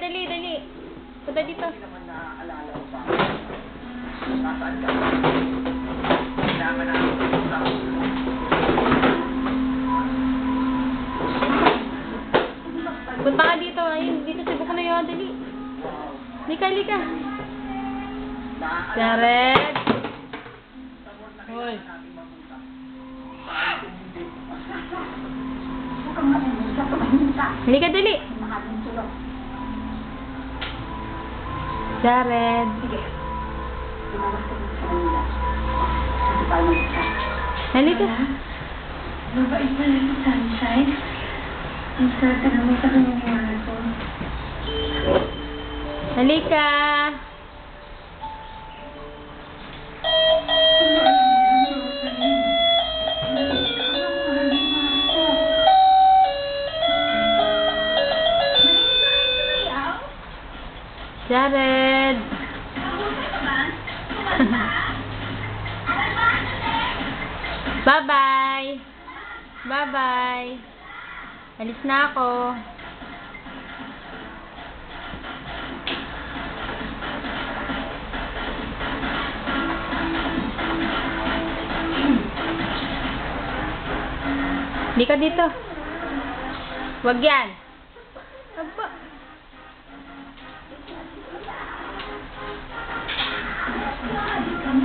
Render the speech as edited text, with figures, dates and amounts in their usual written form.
dali, dali. Punta dito. Hindi naman naaalala ko pa. Nasaan ka? Kailangan namin sa Punta ka dito. Ayun, dito sa buko na yun. Dali. Lika, lika. Jared. Hoy. Halika, dali. Jared. Halika. Mabait pala si Sunshine. Ang swerte naman sa kanyang mahal ko. Halika. Jared. Bye-bye. Bye-bye. Alis na ako. Hindi ka dito. Wag yan.